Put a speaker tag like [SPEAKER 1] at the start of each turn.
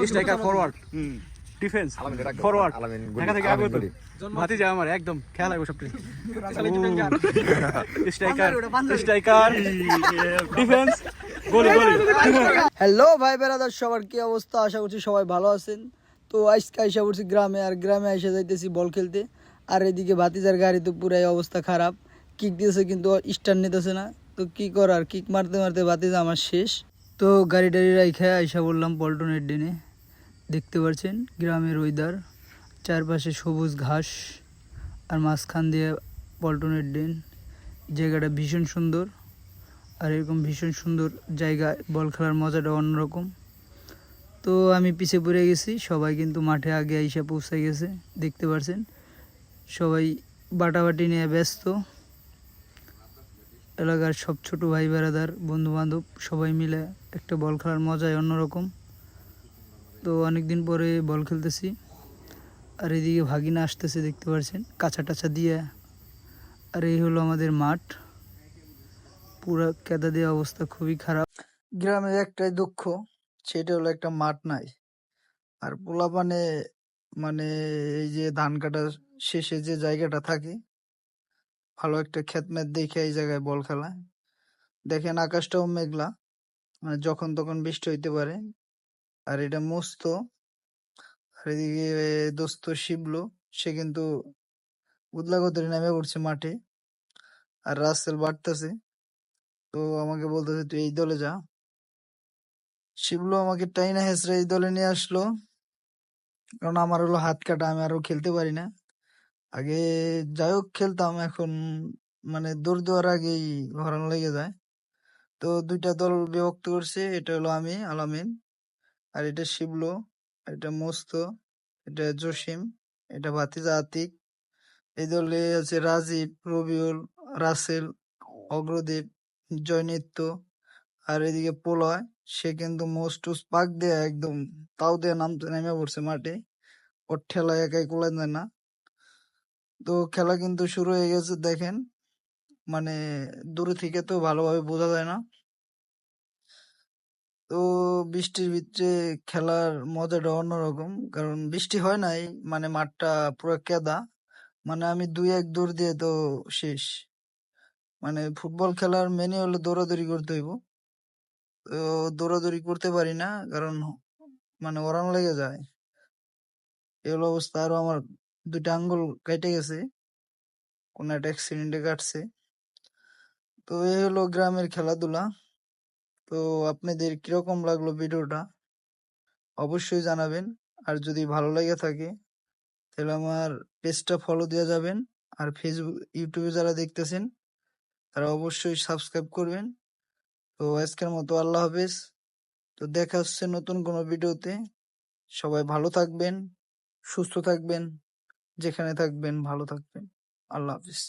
[SPEAKER 1] Striker forward defence forward Dhaka থেকে আগত ভাতিজা আমার একদম খেয়াল লাগবে সবটাই স্ট্রাইকার স্ট্রাইকার ডিফেন্স গোলি গোলি।
[SPEAKER 2] হ্যালো ভাই বেড়াদার, সবার কি অবস্থা? আশা করছি সবাই ভালো আছেন। তো আজকে আইসা পড়ছি গ্রামে, আর গ্রামে আইসা যাইতেছি বল খেলতে। আর এদিকে ভাতিজার গাড়ি তো পুরাই অবস্থা খারাপ, কিক দিয়েছে কিন্তু স্টার্ট নিতেছে না। তো কি করার, কিক মারতে মারতে ভাতিজা আমার শেষ। তো গাড়ি টাড়ি রাইখা আইসা বললাম পল্টনের ডিনে। দেখতে পাচ্ছেন গ্রামের ওয়েদার, চারপাশে সবুজ ঘাস আর মাঝখান দিয়ে পল্টনের ডিন। জায়গাটা ভীষণ সুন্দর, আর এরকম ভীষণ সুন্দর জায়গায় বল খেলার মজাটা অন্যরকম। তো আমি পিছিয়ে পড়ে গেছি, সবাই কিন্তু মাঠে আগে আইসা পৌঁছে গেছে। দেখতে পাচ্ছেন সবাই বাটাবাটি নিয়ে ব্যস্ত। এলাকার সব ছোট ভাই বেড়াদার বন্ধু বান্ধব সবাই মিলে একটা বল খেলার মজাই অন্যরকম। তো অনেকদিন পরে বল খেলতেছি। আর এদিকে ভাগিনা আসতেছে, দেখতে পাচ্ছেন কাঁচা টাচা দিয়ে। আর এই হলো আমাদের মাঠ, পুরা কেদা দিয়ে অবস্থা খুবই খারাপ। গ্রামের একটাই দুঃখ, সেটা হলো একটা মাঠ নাই। আর পোলাপানে মানে এই যে ধান কাটা শেষে যে জায়গাটা থাকে, ভালো একটা ক্ষেত মেত দেখে এই জায়গায় বল খেলা। দেখেন আকাশটাও মেঘলা, মানে যখন তখন বৃষ্টি হইতে পারে। আর এটা মস্ত। আর এদিকে দোস্ত শিবলো, সে কিন্তু উদলাগতরে নেমে পড়ছে মাঠে। আর রাসেল বাড়তেছে, তো আমাকে বলতেছে তুই এই দলে যা। শিবলো আমাকে টাইনা হেসড়ে এই দলে নিয়ে আসলো, কারণ আমার হলো হাত কাটা, আমি আরো খেলতে পারি না। আগে যাই হোক খেলতাম, এখন মানে দৌড় দেওয়ার আগেই হরান লেগে যায়। তো দুইটা দল বিভক্ত করছে, এটা হলো আমি আলামিন, আর এটা শিবলো, এটা মোস্ত, এটা জসিম, এটা ভাতিজা আতিক। এই দলে আছে রাজীব, রবিউল, রাসেল, অগ্রদীপ, জয়নিত্য। আর এদিকে প্রলয়, সে কিন্তু মোস্ট পাক দেয়া একদম তাও দেয়া নামতে নেমে পড়ছে মাঠে। ওর ঠেলায় একাই কোলা যায় না। তো খেলা কিন্তু শুরু হয়ে গেছে, দেখেন মানে দূরে থেকে তো ভালোভাবে বোঝা যায় না। তো বৃষ্টির ভিতরে খেলার মজাটা অন্যরকম, কারণ বৃষ্টি হয় নাই, মানে মাঠটা পুরো কেদা। মানে আমি 2-1 দৌড় দিয়ে তো শেষ। মানে ফুটবল খেলার মেনে হলো দৌড়াদৌড়ি করতে হইব। তো দৌড়াদৌড়ি করতে পারি না, কারণ মানে ওরান লেগে যায়। এই হলো অবস্থা। আরো আমার 2টা আঙ্গুল কেটে গেছে, কোন একটা অ্যাক্সিডেন্টে কাটছে। তো এই হলো গ্রামের খেলাধুলা। তো আপনাদের কিরকম লাগলো ভিডিওটা অবশ্যই জানাবেন। আর যদি ভালো লেগে থাকে তাহলে আমার পেজটা ফলো দিয়ে যাবেন। আর ফেসবুক ইউটিউবে যারা দেখতেছেন তারা অবশ্যই সাবস্ক্রাইব করবেন। তো আজকের মতো আল্লাহ হাফেজ। তো দেখা হচ্ছে নতুন কোনো ভিডিওতে। সবাই ভালো থাকবেন, সুস্থ থাকবেন, যেখানে থাকবেন ভালো থাকবেন। আল্লাহ হাফেজ।